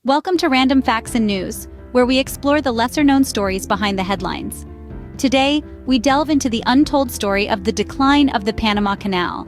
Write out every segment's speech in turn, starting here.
Welcome to Random Facts and News, where we explore the lesser-known stories behind the headlines. Today, we delve into the untold story of the decline of the Panama Canal.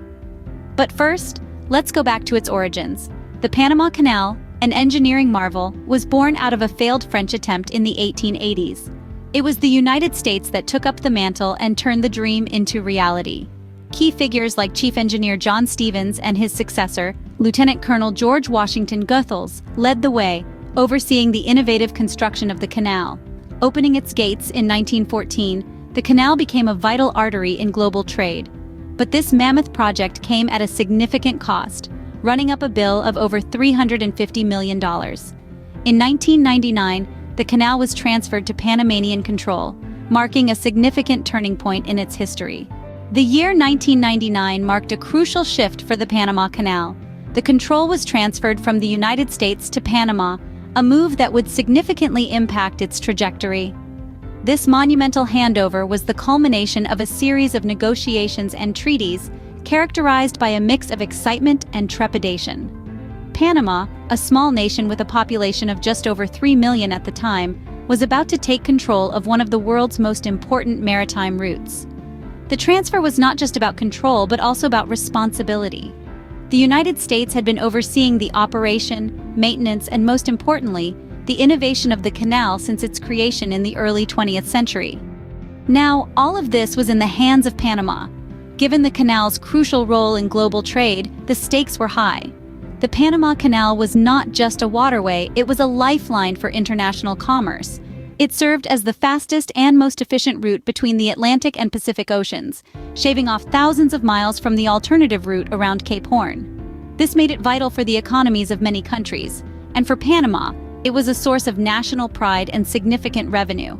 But first, let's go back to its origins. The Panama Canal, an engineering marvel, was born out of a failed French attempt in the 1880s. It was the United States that took up the mantle and turned the dream into reality. Key figures like Chief Engineer John Stevens and his successor, Lieutenant Colonel George Washington Goethals, led the way, overseeing the innovative construction of the canal. Opening its gates in 1914, the canal became a vital artery in global trade. But this mammoth project came at a significant cost, running up a bill of over $350 million. In 1999, the canal was transferred to Panamanian control, marking a significant turning point in its history. The year 1999 marked a crucial shift for the Panama Canal. The control was transferred from the United States to Panama, a move that would significantly impact its trajectory. This monumental handover was the culmination of a series of negotiations and treaties characterized by a mix of excitement and trepidation. Panama, a small nation with a population of just over 3 million at the time, was about to take control of one of the world's most important maritime routes. The transfer was not just about control, but also about responsibility. The United States had been overseeing the operation, maintenance, and most importantly, the innovation of the canal since its creation in the early 20th century. Now, all of this was in the hands of Panama. Given the canal's crucial role in global trade, the stakes were high. The Panama Canal was not just a waterway, it was a lifeline for international commerce. It served as the fastest and most efficient route between the Atlantic and Pacific Oceans, shaving off thousands of miles from the alternative route around Cape Horn. This made it vital for the economies of many countries, and for Panama, it was a source of national pride and significant revenue.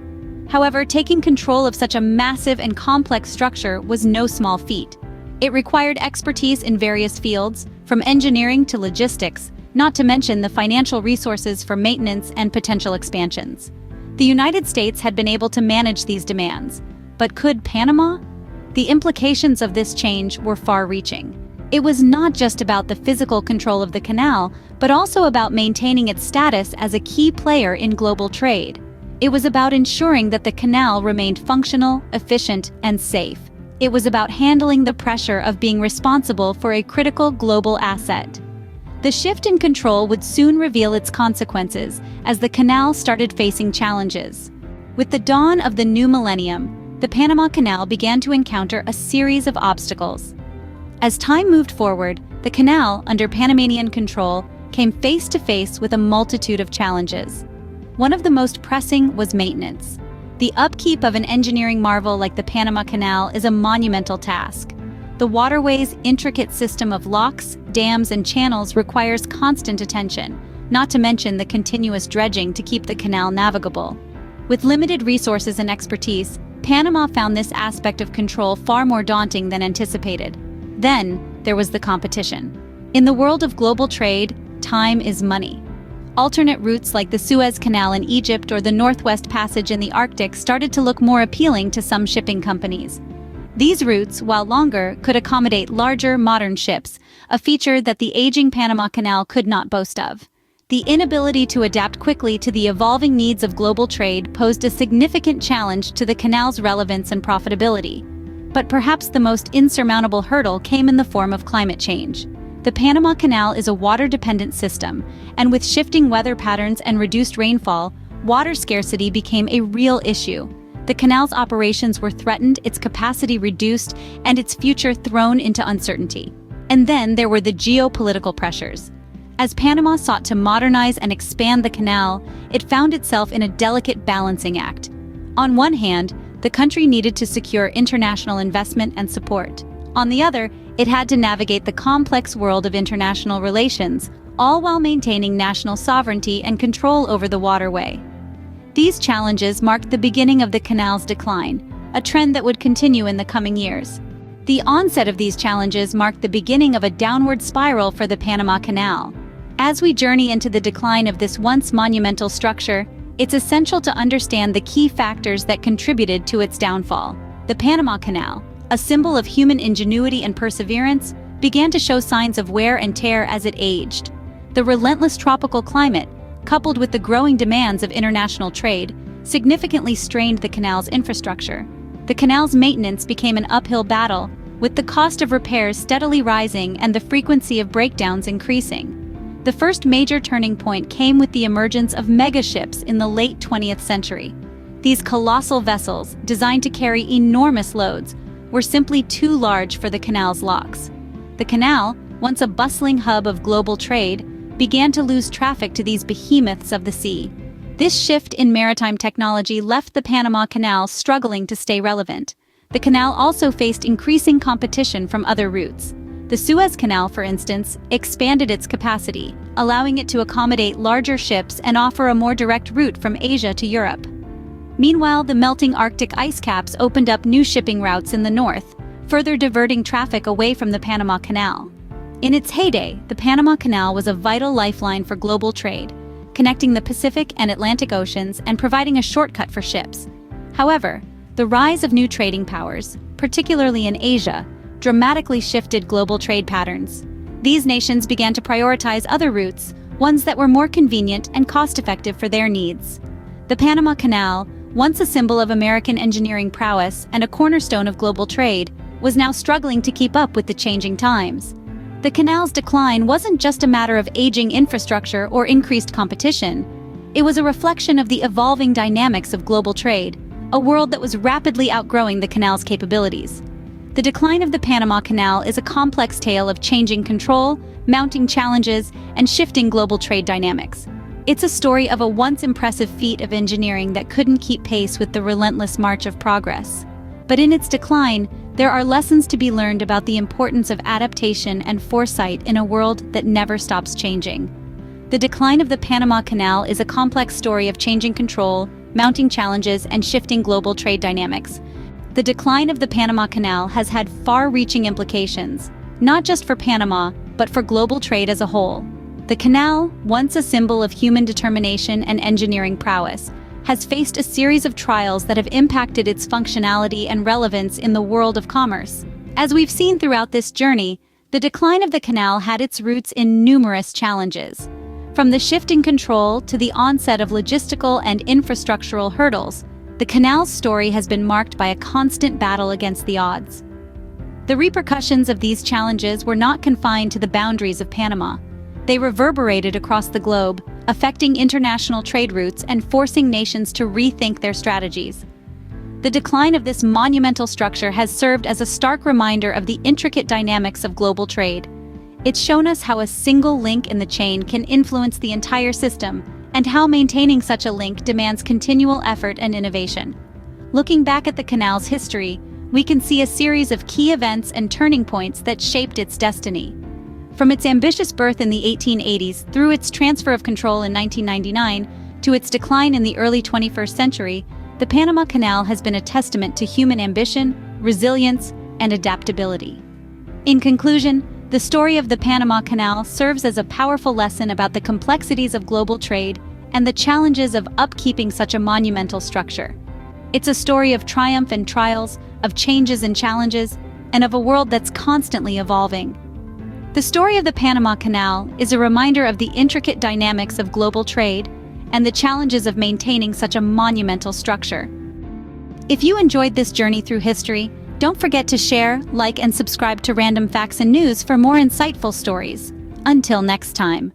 However, taking control of such a massive and complex structure was no small feat. It required expertise in various fields, from engineering to logistics, not to mention the financial resources for maintenance and potential expansions. The United States had been able to manage these demands, but could Panama? The implications of this change were far-reaching. It was not just about the physical control of the canal, but also about maintaining its status as a key player in global trade. It was about ensuring that the canal remained functional, efficient, and safe. It was about handling the pressure of being responsible for a critical global asset. The shift in control would soon reveal its consequences as the canal started facing challenges. With the dawn of the new millennium, the Panama Canal began to encounter a series of obstacles. As time moved forward, the canal, under Panamanian control, came face to face with a multitude of challenges. One of the most pressing was maintenance. The upkeep of an engineering marvel like the Panama Canal is a monumental task. The waterway's intricate system of locks, dams, and channels requires constant attention, not to mention the continuous dredging to keep the canal navigable. With limited resources and expertise, Panama found this aspect of control far more daunting than anticipated. Then, there was the competition. In the world of global trade, time is money. Alternate routes like the Suez Canal in Egypt or the Northwest Passage in the Arctic started to look more appealing to some shipping companies. These routes, while longer, could accommodate larger, modern ships, a feature that the aging Panama Canal could not boast of. The inability to adapt quickly to the evolving needs of global trade posed a significant challenge to the canal's relevance and profitability. But perhaps the most insurmountable hurdle came in the form of climate change. The Panama Canal is a water-dependent system, and with shifting weather patterns and reduced rainfall, water scarcity became a real issue. The canal's operations were threatened, its capacity reduced, and its future thrown into uncertainty. And then there were the geopolitical pressures. As Panama sought to modernize and expand the canal, it found itself in a delicate balancing act. On one hand, the country needed to secure international investment and support. On the other, it had to navigate the complex world of international relations, all while maintaining national sovereignty and control over the waterway. These challenges marked the beginning of the canal's decline, a trend that would continue in the coming years. The onset of these challenges marked the beginning of a downward spiral for the Panama Canal. As we journey into the decline of this once monumental structure, it's essential to understand the key factors that contributed to its downfall. The Panama Canal, a symbol of human ingenuity and perseverance, began to show signs of wear and tear as it aged. The relentless tropical climate, coupled with the growing demands of international trade, significantly strained the canal's infrastructure. The canal's maintenance became an uphill battle, with the cost of repairs steadily rising and the frequency of breakdowns increasing. The first major turning point came with the emergence of megaships in the late 20th century. These colossal vessels, designed to carry enormous loads, were simply too large for the canal's locks. The canal, once a bustling hub of global trade, began to lose traffic to these behemoths of the sea. This shift in maritime technology left the Panama Canal struggling to stay relevant. The canal also faced increasing competition from other routes. The Suez Canal, for instance, expanded its capacity, allowing it to accommodate larger ships and offer a more direct route from Asia to Europe. Meanwhile, the melting Arctic ice caps opened up new shipping routes in the north, further diverting traffic away from the Panama Canal. In its heyday, the Panama Canal was a vital lifeline for global trade, connecting the Pacific and Atlantic Oceans and providing a shortcut for ships. However, the rise of new trading powers, particularly in Asia, dramatically shifted global trade patterns. These nations began to prioritize other routes, ones that were more convenient and cost-effective for their needs. The Panama Canal, once a symbol of American engineering prowess and a cornerstone of global trade, was now struggling to keep up with the changing times. The canal's decline wasn't just a matter of aging infrastructure or increased competition. It was a reflection of the evolving dynamics of global trade, a world that was rapidly outgrowing the canal's capabilities. The decline of the Panama Canal is a complex tale of changing control, mounting challenges, and shifting global trade dynamics. It's a story of a once impressive feat of engineering that couldn't keep pace with the relentless march of progress. But in its decline, there are lessons to be learned about the importance of adaptation and foresight in a world that never stops changing. The decline of the Panama Canal is a complex story of changing control, mounting challenges, and shifting global trade dynamics. The decline of the Panama Canal has had far-reaching implications, not just for Panama, but for global trade as a whole. The canal, once a symbol of human determination and engineering prowess, has faced a series of trials that have impacted its functionality and relevance in the world of commerce. As we've seen throughout this journey, the decline of the canal had its roots in numerous challenges. From the shift in control to the onset of logistical and infrastructural hurdles, the canal's story has been marked by a constant battle against the odds. The repercussions of these challenges were not confined to the boundaries of Panama. They reverberated across the globe, affecting international trade routes and forcing nations to rethink their strategies. The decline of this monumental structure has served as a stark reminder of the intricate dynamics of global trade. It's shown us how a single link in the chain can influence the entire system, and how maintaining such a link demands continual effort and innovation. Looking back at the canal's history, we can see a series of key events and turning points that shaped its destiny. From its ambitious birth in the 1880s through its transfer of control in 1999 to its decline in the early 21st century, the Panama Canal has been a testament to human ambition, resilience, and adaptability. In conclusion, the story of the Panama Canal serves as a powerful lesson about the complexities of global trade and the challenges of upkeeping such a monumental structure. It's a story of triumph and trials, of changes and challenges, and of a world that's constantly evolving. The story of the Panama Canal is a reminder of the intricate dynamics of global trade and the challenges of maintaining such a monumental structure. If you enjoyed this journey through history, don't forget to share, like, and subscribe to Random Facts and News for more insightful stories. Until next time.